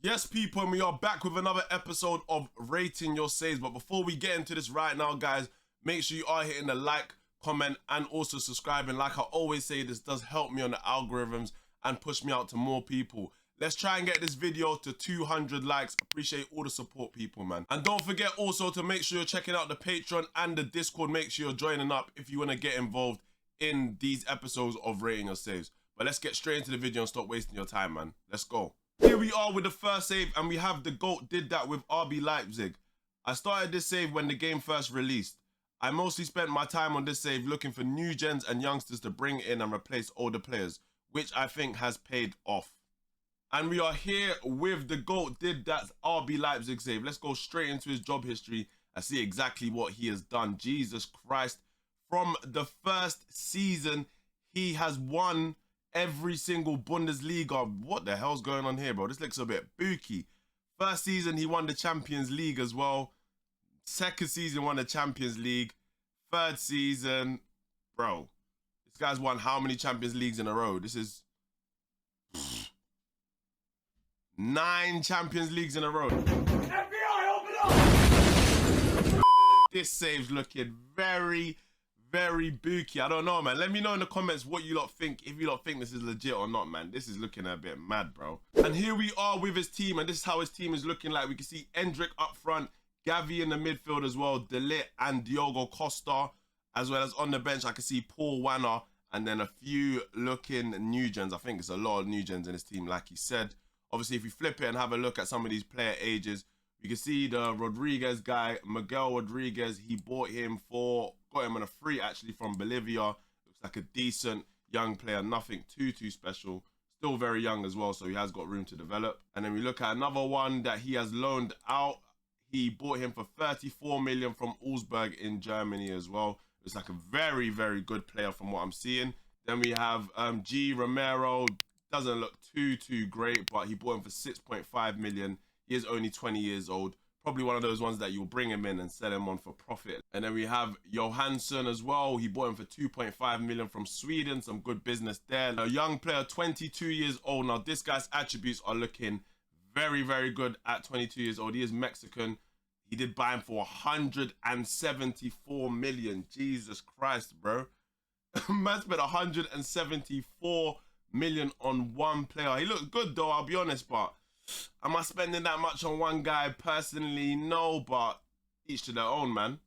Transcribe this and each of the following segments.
Yes, people, and we are back with another episode of Rating Your Saves. But before we get into this right now, guys, make sure you are hitting the like, comment, and also subscribing. Like I always say, this does help me on the algorithms and push me out to more people. Let's try and get this video to 200 likes. Appreciate all the support, people, man. And don't forget also to make sure you're checking out the Patreon and the Discord. Make sure you're joining up if you want to get involved in these episodes of Rating Your Saves. But let's get straight into the video and stop wasting your time, man. Let's go. Here we are with the first save, and we have the GOAT did that with RB Leipzig. I started this save when the game first released. I mostly spent my time on this save looking for new gens and youngsters to bring in and replace older players, which I think has paid off. And we are here with the GOAT did that RB Leipzig save. Let's go straight into his job history and see exactly what he has done. Jesus Christ. From the first season, he has won every single Bundesliga. What the hell's going on here, bro? This looks a bit booky. First season, he won the Champions League as well. Second season, won the Champions League. Third season, bro, this guy's won how many Champions Leagues in a row? This is 9 Champions Leagues in a row. FBI, open up! This save's looking very booky. I don't know, man. Let me know in the comments what you lot think, if you lot think this is legit or not, man. This is looking a bit mad, bro. And here we are with his team, and this is how his team is looking like. We can see Endrick up front, Gavi in the midfield as well, De Ligt and Diogo Costa, as well as on the bench I can see Paul Wanner, and then a few looking new gens. I think it's a lot of new gens in his team, like he said. Obviously, if you flip it and have a look at some of these player ages, you can see the Rodriguez guy, Miguel Rodriguez. He got him on a free actually from Bolivia. Looks like a decent young player, nothing too special. Still very young as well, so he has got room to develop. And then we look at another one that he has loaned out. He bought him for 34 million from Augsburg in Germany as well. Looks like a very good player from what I'm seeing. Then we have G Romero. Doesn't look too great, but he bought him for 6.5 million. He is only 20 years old. Probably one of those ones that you'll bring him in and sell him on for profit. And then we have Johansson as well. He bought him for 2.5 million from Sweden. Some good business there. A young player, 22 years old. Now, this guy's attributes are looking very good at 22 years old. He is Mexican. He did buy him for 174 million. Jesus Christ, bro. Man spent 174 million on one player. He looked good, though, I'll be honest, but am I spending that much on one guy? Personally, no, but each to their own, man.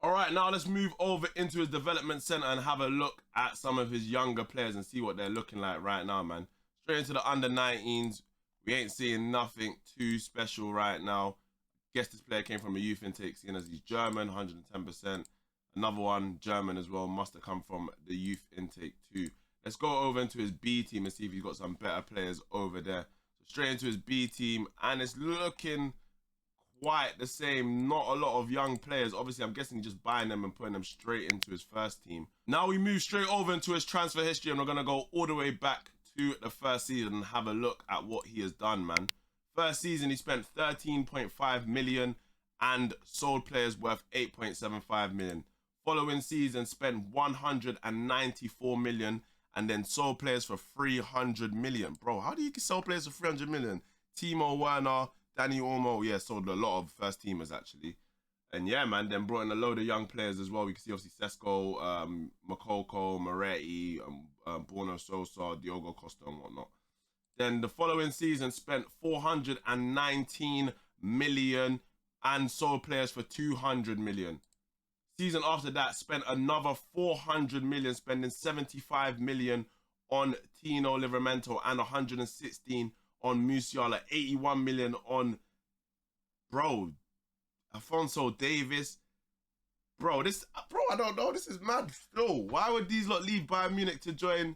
All right, now let's move over into his development center and have a look at some of his younger players and see what they're looking like right now, man. Straight into the under-19s. We ain't seeing nothing too special right now. Guess this player came from a youth intake, seeing as he's German, 110%. Another one, German as well, must have come from the youth intake too. Let's go over into his B team and see if he's got some better players over there. Straight into his B team, and it's looking quite the same. Not a lot of young players. Obviously, I'm guessing just buying them and putting them straight into his first team. Now we move straight over into his transfer history, and we're going to go all the way back to the first season and have a look at what he has done, man. First season, he spent 13.5 million and sold players worth 8.75 million. Following season, spent 194 million and then sold players for 300 million. Bro, how do you sell players for 300 million? Timo Werner, Danny Olmo, yeah, sold a lot of first teamers actually. And yeah, man, then brought in a load of young players as well. We can see obviously Sesko, Makoko, Moretti, Bruno Sosa, Diogo Costa and whatnot. Then the following season spent 419 million and sold players for 200 million. Season after that, spent another 400 million, spending 75 million on Tino Livramento and 116 on Musiala, 81 million on, bro, Alphonso Davis. Bro, I don't know. This is mad still. Why would these lot leave Bayern Munich to join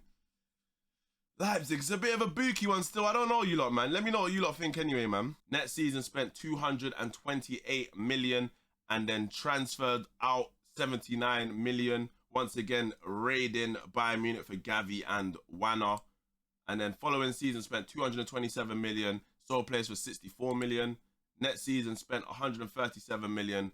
Leipzig? It's a bit of a booky one still. I don't know, you lot, man. Let me know what you lot think anyway, man. Next season spent 228 million and then transferred out 79 million. Once again, raiding Bayern Munich for Gavi and Wanner. And then following season spent 227 million, sold players for 64 million. Next season spent 137 million,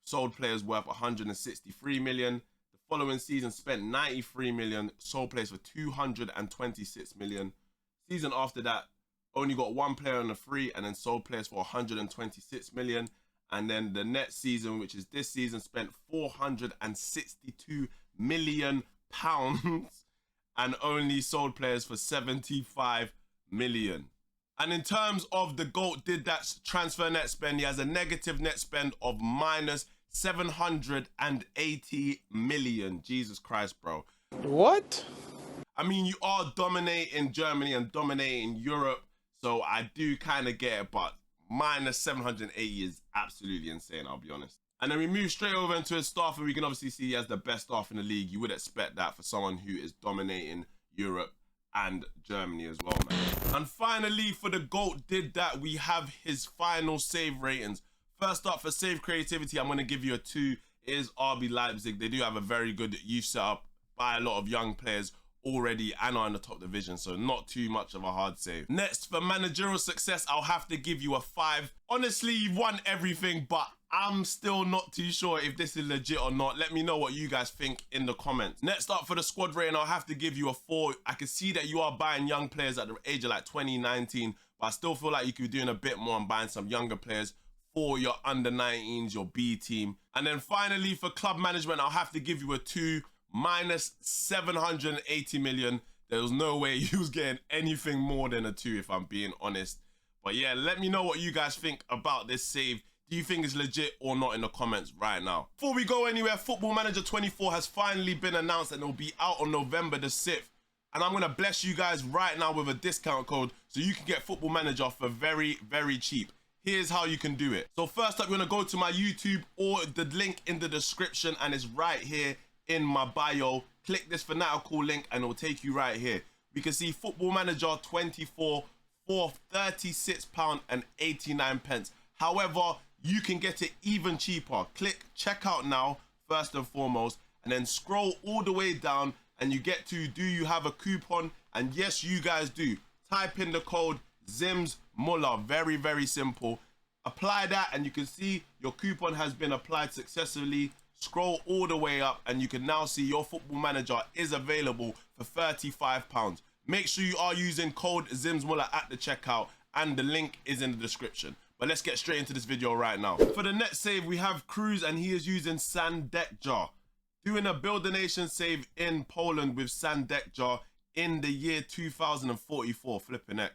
sold players worth 163 million. The following season spent 93 million, sold players for 226 million. Season after that, only got one player on the free, and then sold players for 126 million. And then the next season, which is this season, spent 462 million pounds and only sold players for 75 million. And in terms of the GOAT, did that transfer net spend, he has a negative net spend of minus 780 million. Jesus Christ, bro. What? I mean, you are dominating Germany and dominating Europe, so I do kind of get it, but minus 780 is absolutely insane, I'll be honest. And then we move straight over into his staff, and we can obviously see he has the best staff in the league. You would expect that for someone who is dominating Europe and Germany as well, man. And finally, for the GOAT did that, we have his final save ratings. First up, for save creativity, I'm going to give you a 2. It is RB Leipzig. They do have a very good youth setup by a lot of young players already and are in the top division, so not too much of a hard save. Next, for managerial success, I'll have to give you a 5. Honestly, you've won everything, but I'm still not too sure if this is legit or not. Let me know what you guys think in the comments. Next up, for the squad rating, I'll have to give you a 4. I can see that you are buying young players at the age of like 2019, but I still feel like you could be doing a bit more and buying some younger players for your under 19s, your B team. And then finally, for club management, I'll have to give you a 2. Minus 780 million. There was no way he was getting anything more than a 2, if I'm being honest. But yeah, let me know what you guys think about this save. Do you think it's legit or not in the comments right now? Before we go anywhere, Football Manager 24 has finally been announced and it will be out on November the 6th. And I'm going to bless you guys right now with a discount code so you can get Football Manager for very, very cheap. Here's how you can do it. So first up, you're going to go to my YouTube or the link in the description, and it's right here in my bio. Click this fanatical link and it'll take you right here. We can see Football Manager 24 for £36.89. However, you can get it even cheaper. Click checkout now first and foremost, and then scroll all the way down and you get to do you have a coupon? And yes, you guys do. Type in the code ZimsMuller. Very, very simple. Apply that and you can see your coupon has been applied successfully. Scroll all the way up and you can now see your Football Manager is available for £35. Make sure you are using code ZimsMuller at the checkout, and the link is in the description. But let's get straight into this video right now. For the net save, we have Cruz, and he is using Sandekjar, doing a Build a Nation save in Poland with Sandekjar in the year 2044. Flipping heck.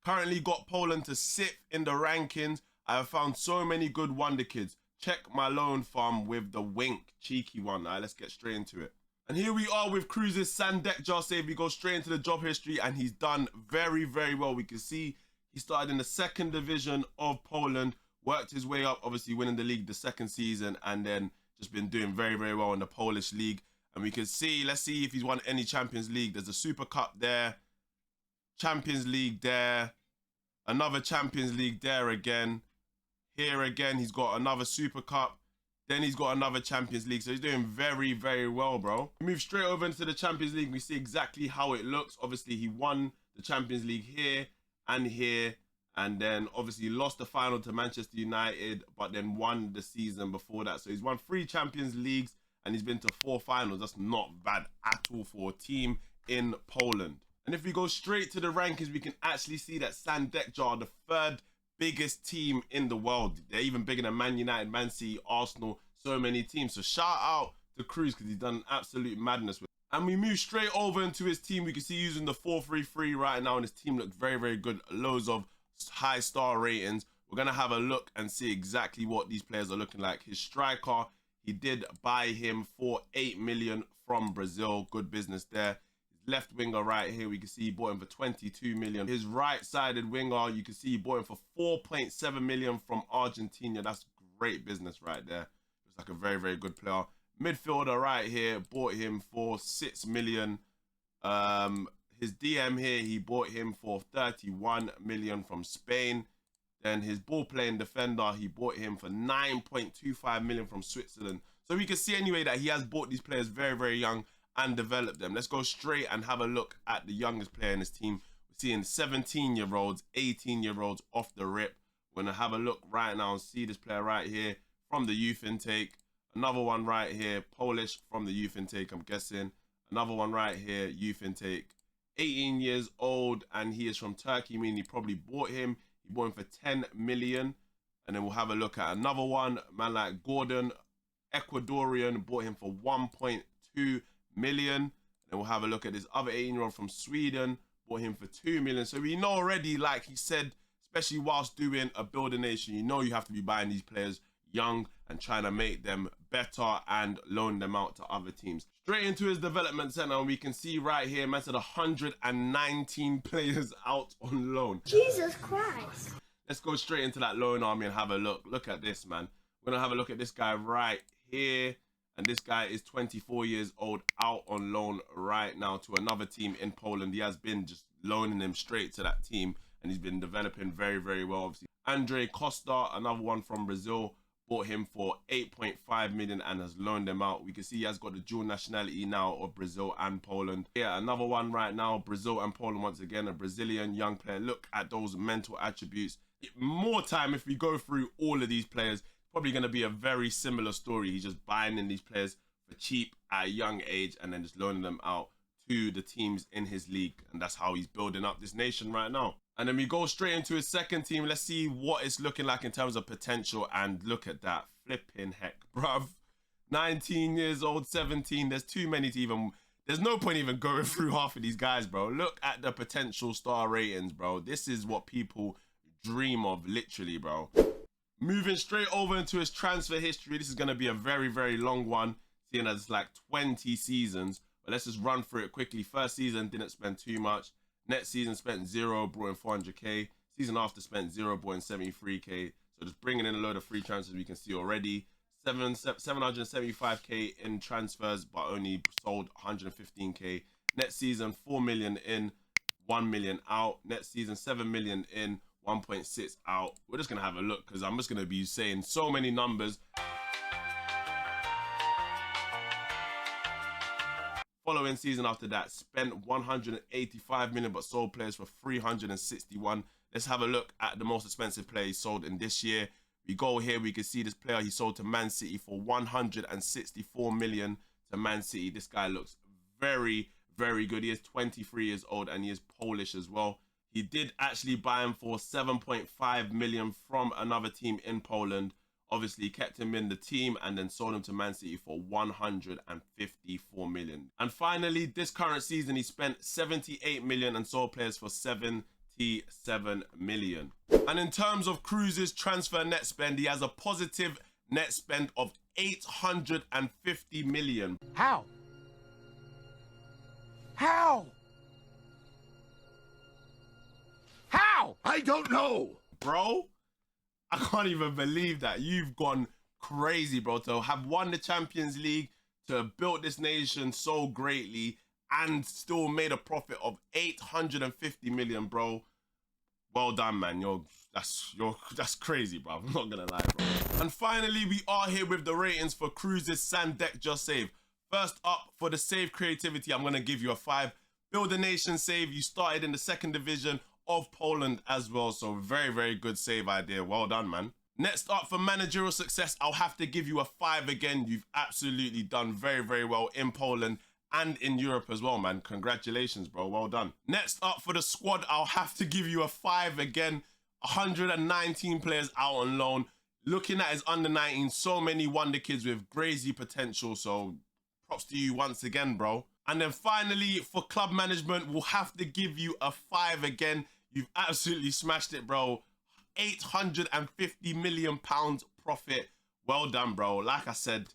Currently got Poland to 6th in the rankings. I have found so many good wonder kids. Check my loan farm with the wink. Cheeky one. All right, let's get straight into it. And here we are with Cruz's Sandekjar save. We go straight into the job history and he's done very, very well. We can see he started in the 2nd division of Poland, worked his way up, obviously winning the league the 2nd season, and then just been doing very, very well in the Polish league. And we can see, let's see if he's won any Champions League. There's a Super Cup there, Champions League there, another Champions League there again. Here again, he's got another Super Cup. Then he's got another Champions League. So he's doing very, very well, bro. We move straight over into the Champions League. We see exactly how it looks. Obviously, he won the Champions League here and here. And then obviously lost the final to Manchester United, but then won the season before that. So he's won 3 Champions Leagues and he's been to 4 finals. That's not bad at all for a team in Poland. And if we go straight to the rankings, we can actually see that Sandekjar, the 3rd biggest team in the world. They're even bigger than Man United, Man City, Arsenal, so many teams. So shout out to Cruz because he's done absolute madness with it. And we move straight over into his team. We can see using the 4-3-3 right now, and his team looks very, very good. Loads of high star ratings. We're going to have a look and see exactly what these players are looking like. His striker, he did buy him for 8 million from Brazil. Good business there. Left winger right here, we can see he bought him for 22 million. His right-sided winger, you can see he bought him for 4.7 million from Argentina. That's great business right there. Looks like a very, very good player. Midfielder right here, bought him for 6 million. His DM here, he bought him for 31 million from Spain. Then his ball-playing defender, he bought him for 9.25 million from Switzerland. So we can see anyway that he has bought these players very, very young and develop them. Let's go straight and have a look at the youngest player in his team. We're seeing 17-year-olds, 18-year-olds off the rip. We're going to have a look right now and see this player right here from the youth intake. Another one right here, Polish from the youth intake, I'm guessing. Another one right here, youth intake. 18 years old, and he is from Turkey, meaning he probably bought him. He bought him for 10 million. And then we'll have a look at another one, man like Gordon, Ecuadorian, bought him for 1.2 million. And then we'll have a look at this other 18-year-old from Sweden, bought him for 2 million. So we know already, like he said, especially whilst doing a builder nation, you know you have to be buying these players young and trying to make them better and loan them out to other teams. Straight into his development center, and we can see right here, man said 119 players out on loan. Jesus Christ. Let's go straight into that loan army and have a look. Look at this, man. We're going to have a look at this guy right here. And this guy is 24 years old, out on loan right now to another team in Poland. He has been just loaning him straight to that team, and he's been developing very, very well. Obviously, Andre Costa, another one from Brazil, bought him for 8.5 million and has loaned him out. We can see he has got the dual nationality now of Brazil and Poland. Yeah, another one right now, Brazil and Poland once again, a Brazilian young player. Look at those mental attributes. More time if we go through all of these players, probably going to be a very similar story. He's just buying in these players for cheap at a young age and then just loaning them out to the teams in his league. And that's how he's building up this nation right now. And then we go straight into his second team. Let's see what it's looking like in terms of potential. And look at that. Flipping heck, bruv. 19 years old, 17. There's too many to even... There's no point even going through half of these guys, bro. Look at the potential star ratings, bro. This is what people dream of, literally, bro. Moving straight over into his transfer history. This is going to be a very, very long one, seeing as it's like 20 seasons. But let's just run through it quickly. First season, didn't spend too much. Next season, spent 0, brought in 400k. Season after, spent 0, brought in 73k. So just bringing in a load of free transfers, we can see already. 775k in transfers, but only sold 115k. Next season, 4 million in, 1 million out. Next season, 7 million in, 1.6 out. We're just going to have a look because I'm just going to be saying so many numbers. Following season after that, spent 185 million but sold players for 361. Let's have a look at the most expensive player he sold in this year. We go here, we can see this player he sold to Man City for 164 million to Man City. This guy looks very, very good. He is 23 years old and he is Polish as well. He did actually buy him for 7.5 million from another team in Poland. Obviously, kept him in the team and then sold him to Man City for 154 million. And finally, this current season, he spent 78 million and sold players for 77 million. And in terms of Cruz's transfer net spend, he has a positive net spend of 850 million. How? How? How? I don't know. Bro, I can't even believe that. You've gone crazy, bro, to have won the Champions League, to have built this nation so greatly and still made a profit of 850 million, bro. Well done, man. That's crazy, bro. I'm not gonna lie, bro. And finally, we are here with the ratings for Cruz's Sandek Just Save. First up, for the save creativity, I'm gonna give you a 5. Build a nation save. You started in the 2nd division of Poland as well, so very, very good save idea. Well done, man. Next up, for managerial success, I'll have to give you a 5 again. You've absolutely done very, very well in Poland and in Europe as well, man. Congratulations, bro. Well done. Next up, for the squad, I'll have to give you a 5 again. 119 players out on loan. Looking at his under 19, so many wonder kids with crazy potential, so props to you once again, bro. And then finally, for club management, we'll have to give you a 5 again. You've absolutely smashed it, bro. 850 million pounds profit. Well done, bro. Like I said,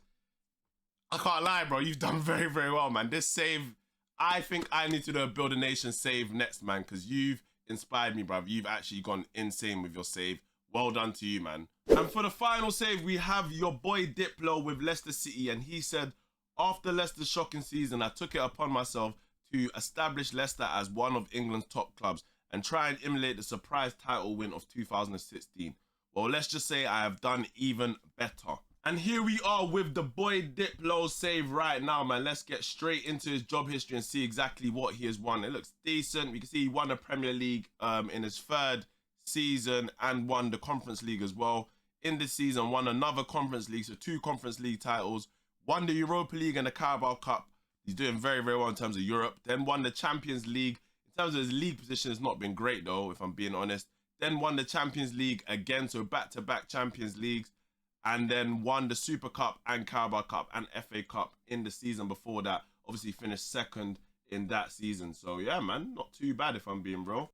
I can't lie, bro. You've done very, very well, man. This save, I think I need to do a Build a Nation save next, man, because you've inspired me, bro. You've actually gone insane with your save. Well done to you, man. And for the final save, we have your boy Diplo with Leicester City, and he said, after Leicester's shocking season, I took it upon myself to establish Leicester as one of England's top clubs and try and emulate the surprise title win of 2016. Well, let's just say I have done even better. And here we are with the boy Diplo's save right now, man. Let's get straight into his job history and see exactly what he has won. It looks decent. We can see he won the Premier League in his 3rd season and won the Conference League as well. In this season, won another Conference League, so 2 Conference League titles. Won the Europa League and the Carabao Cup. He's doing very, very well in terms of Europe. Then won the Champions League In terms of his league position, has not been great though, if I'm being honest. Then won the Champions League again, so back-to-back Champions Leagues, and then won the Super Cup and Carabao Cup and FA Cup in the season before that. Obviously finished second in that season. So yeah, man, not too bad if I'm being real.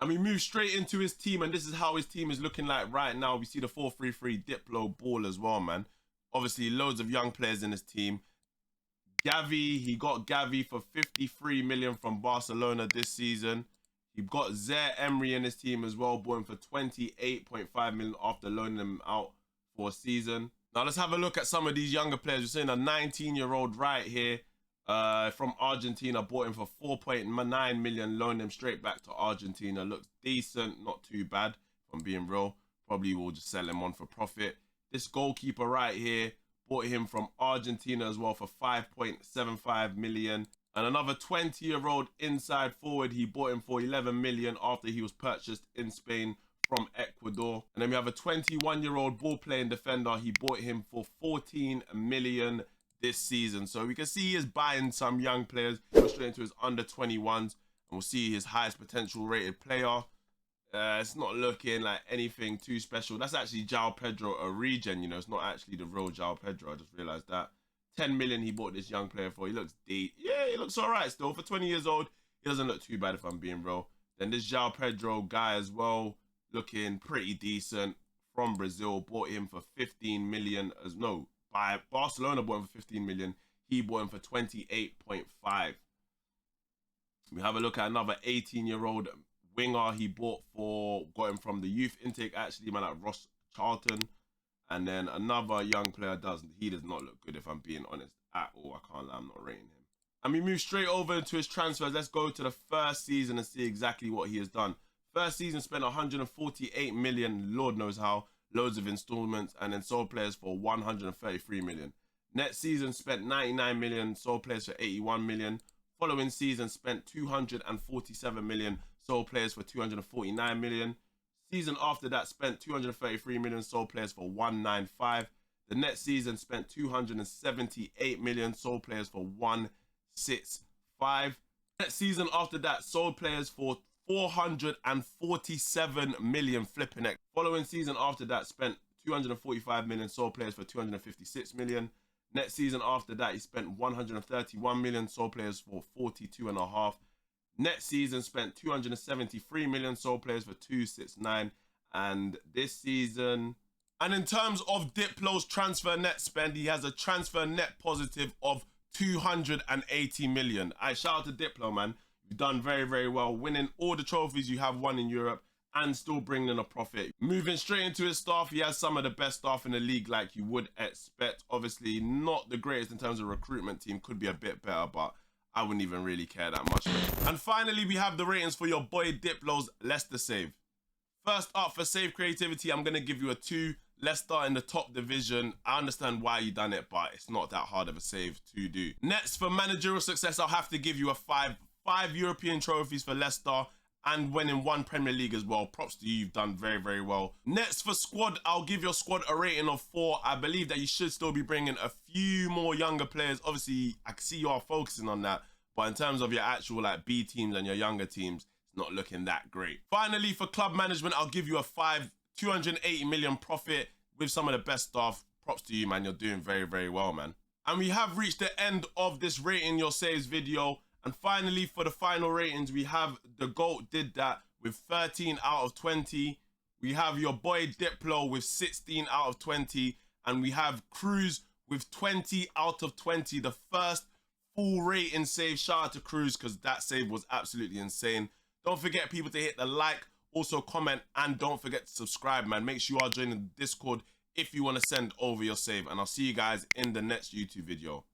And we move straight into his team, and this is how his team is looking like right now. We see the 4-3-3 Diplo ball as well, man. Obviously, loads of young players in his team. Gavi, he got Gavi for 53 million from Barcelona this season. He got Zaire Emery in his team as well, bought him for 28.5 million after loaning him out for a season. Now let's have a look at some of these younger players. We're seeing a 19-year-old right here from Argentina, bought him for 4.9 million, loaned him straight back to Argentina. Looks decent, not too bad, if I'm being real. Probably will just sell him on for profit. This goalkeeper right here, bought him from Argentina as well for 5.75 million. And another 20-year-old inside forward, he bought him for 11 million after he was purchased in Spain from Ecuador. And then we have a 21-year-old ball-playing defender. He bought him for 14 million this season. So we can see he is buying some young players. Go straight into his under-21s, and we'll see his highest potential rated player. It's not looking like anything too special. That's actually João Pedro, a regen, you know. It's not actually the real João Pedro. I just realized that. 10 million he bought this young player for. He looks deep. Yeah, he looks all right still. For 20 years old, he doesn't look too bad if I'm being real. Then this João Pedro guy as well, looking pretty decent, from Brazil. Bought him for 15 million as no. By Barcelona bought him for 15 million. He bought him for 28.5. We have a look at another 18-year-old winger he got him from the youth intake, actually, man, at Ross Charlton. And then another young player does not look good, if I'm being honest, at all. I can't lie, I'm not rating him. And we move straight over into his transfers. Let's go to the first season and see exactly what he has done. First season spent 148 million, Lord knows how, loads of installments, and then sold players for 133 million. Next season spent 99 million, sold players for 81 million. Following season spent 247 million, sold players for 249 million. Season after that spent 233 million, sold players for 195. The next season spent 278 million, sold players for 165. Next season after that sold players for 447 million, flipping it. Following season after that spent 245 million, sold players for 256 million. Next season after that he spent 131 million, sold players for 42.5. Next season spent 273 million, sold players for 269. And this season, and in terms of Diplo's transfer net spend, he has a transfer net positive of 280 million. I shout out to Diplo, man. You've done very, very well, winning all the trophies you have won in Europe and still bringing in a profit. Moving straight into his staff, he has some of the best staff in the league, like you would expect. Obviously, not the greatest in terms of recruitment team, could be a bit better, but I wouldn't even really care that much. And finally, we have the ratings for your boy Diplo's Leicester save. First up, for save creativity, I'm going to give you a 2. Leicester in the top division. I understand why you done it, but it's not that hard of a save to do. Next, for managerial success, I'll have to give you a 5. 5 European trophies for Leicester and winning 1 Premier League as well. Props to you, you've done very, very well. Next, for squad, I'll give your squad a rating of 4. I believe that you should still be bringing a few more younger players. Obviously, I can see you are focusing on that, but in terms of your actual like B teams and your younger teams, it's not looking that great. Finally, for club management, I'll give you a 5. 280 million profit with some of the best staff. Props to you, man. You're doing very, very well, man. And we have reached the end of this rating your saves video. And finally, for the final ratings, we have the GOAT did that with 13 out of 20. We have your boy Diplo with 16 out of 20. And we have Cruz with 20 out of 20. The first full rating save. Shout out to Cruz, because that save was absolutely insane. Don't forget, people, to hit the like, also comment, and don't forget to subscribe, man. Make sure you are joining the Discord if you want to send over your save. And I'll see you guys in the next YouTube video.